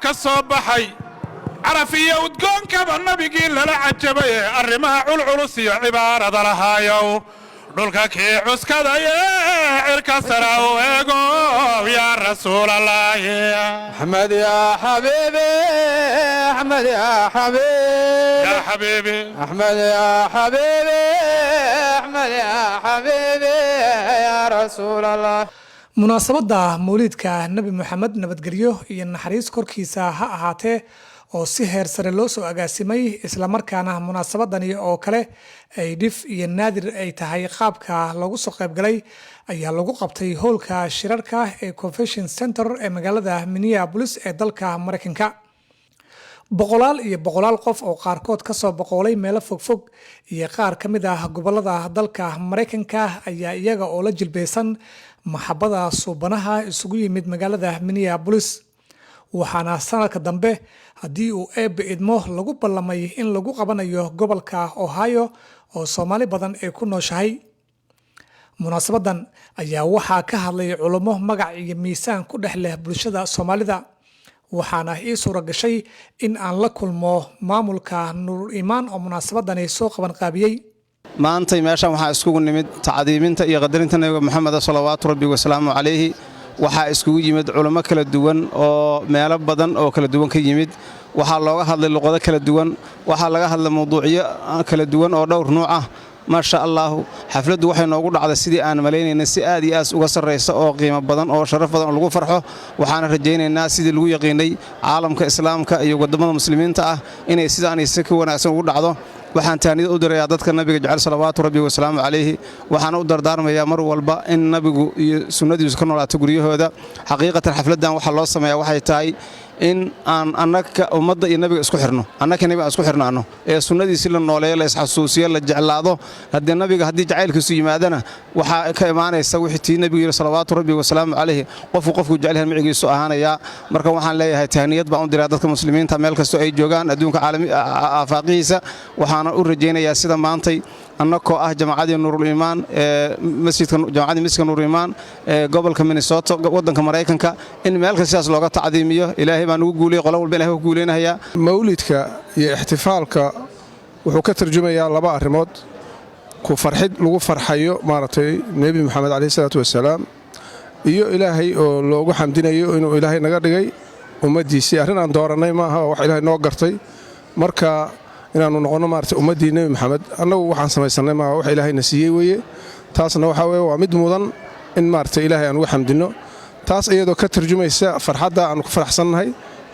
كالصباحي عرفية ودقون كبا النبي قيل للعجبي الرماع العرس عبارة لهايو دولك كي عسكدا عرك سراو يا رسول الله أحمد يا حبيبي أحمد يا حبيبي يا حبيبي أحمد يا حبيبي أحمد يا حبيبي يا رسول الله munaasabada mawliidka nabi maxamed nabadgelyo iyo naxariis korkiisa ha ahaatee oo si heer sare loo soo agaasimay isla markaana munaasabadani oo kale ay dhif iyo naadir ay tahay qaabka lagu soo qayb galay ayaa lagu qabtay hoolka shirarka ee Convention Center ee magaalada Minneapolis ee dalka Mareykanka boqolaal qof oo qaarkood ka soo boqolay meelo fogfog iyo qaar ka mid ah gobolada dalka Mareykanka ayaa iyaga oo la jilbeysan maxabada suubanaha isugu yimid magaalada Minneapolis waxaana sanadka dambe hadii uu eeb idmo lagu ballamay in lagu qabanayo gobolka Ohio oo Soomaali badan ay ku nooshahay munaasabadan ayaa waxaa ka hadlay culimo magac iyo miisaan ku dhex leh bulshada Soomaalida waxaana ii suura gashay in aan la kulmo maamulka Nuur Iimaan oo munaasabadani soo qaban qaabiyay maanta meeshan waxa iskugu nimid tacdiiminta iyo qadarinta nabiga Maxamed sallallahu rabbi wa salaamu alayhi waxa iskugu yimid culimo kala duwan oo meelo badan oo kala duwan ka yimid waxa looga hadlay luqado kala duwan waxa laga hadlay mowduucyo kala duwan oo dhowr nooc ah ma sha Allah xafladdu waxay noogu dhacday sidii aan maleynayna si aad iyo aad uga sareysa oo qiimo badan oo sharaf badan oo lagu farxo waxaana rajaynaynaa sidii lagu yaqiinay caalamka islaamka iyo wadamada muslimiinta ah inay sidaan si ka wanaagsan ugu dhacdo waxaan taanid u diray dadka nabiga jacayl salawaatu rabbi wa salaamu alayhi waxaan u dardaarmayaa mar walba in nabigu iyo sunnadiisu ka noolaato guriyahooda xaqiiqatan xafladan waxa loo sameeyaa waxay tahay in aan annaka ummadda iyo nabiga isku xirno annaka nabiga isku xirnaano ee sunnadiisa la nooleeyo la isxasuusiyo la jeclaado hadii nabiga hadii jacaylkiisu yimaadana waxa ka imaanaysa wixii nabiga salawaatu rabbi wa salaamu alayhi qofku jecel magaciisu ahaanaya marka waxaan leeyahay tahniyad baan u diraa dadka muslimiinta meel kasto ay joogaan adduunka caalami afaaqiisa waxaan u rajaynayaa sida maantay annakoo ah jamacadii Nuurul Iimaan jamacadii Miska Nuurul Iimaan gobolka Minnesota wadanka Mareykanka in meel kastaas looga tacdiimiyo ilaahay baan ugu guulay qolo walba ilaahay ugu guuleynaya mawlidka iyo ihtifaalka wuxuu ka tarjumayaa laba arimood ku farxid lagu farxayo maartay nabi maxamed kaleey salaatu wasalaam iyo ilaahay oo loogu xamdinayo inuu ilaahay naga dhigay ummadiisa arrin aan dooranay maaha wax ilaahay noo gartay marka inaanu noqono maartay ummadii nabi maxamed annagu waxaan samaysanay maaha wax ilaahay na siiyay weeye taasna waxa weeye waa mid mudan in maartay ilaahay aan ugu xamdino taas iyadoo ka tarjumaysa farxadda aan ku faraxsanahay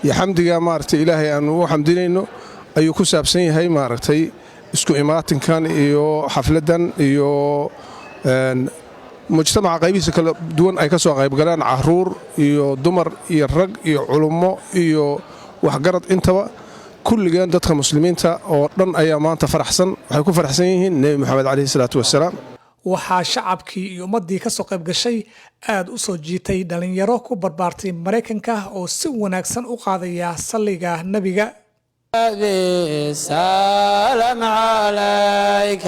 iyo xamdiga maartay ilaahay aan ugu xamdinayno ayuu ku saabsan yahay maartay isku imaatinkan iyo xafladan iyo mujtamaca qaybihiisa kala duwan ay ka soo qayb galaan caruur iyo dumar iyo rag iyo culummo iyo waxgarad intaba kulligan dadka muslimiinta oo dhan ayaa maanta faraxsan waxay ku faraxsan yihiin nabi maxamed kaleey salaatu wasalaam waxaa shacabkii iyo ummadii ka soo qayb gashay aad u soo jiitay dhalinyaro ku barbaartay Mareykanka oo si wanaagsan u qaadaya salliga nabiga سلام عليك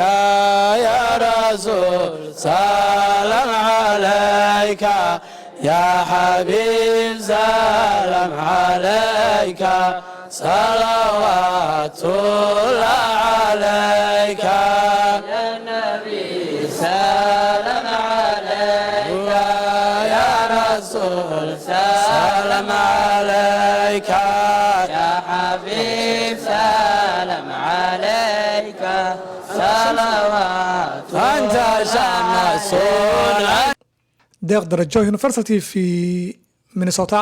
يا رسول سلام عليك يا حبيب سلام عليك صلوات الله عليك يا نبي سلام عليك يا رسول سلام عليك يا حبيب سلام عليك صلوات أنت شمس deeq darajo University في Minnesota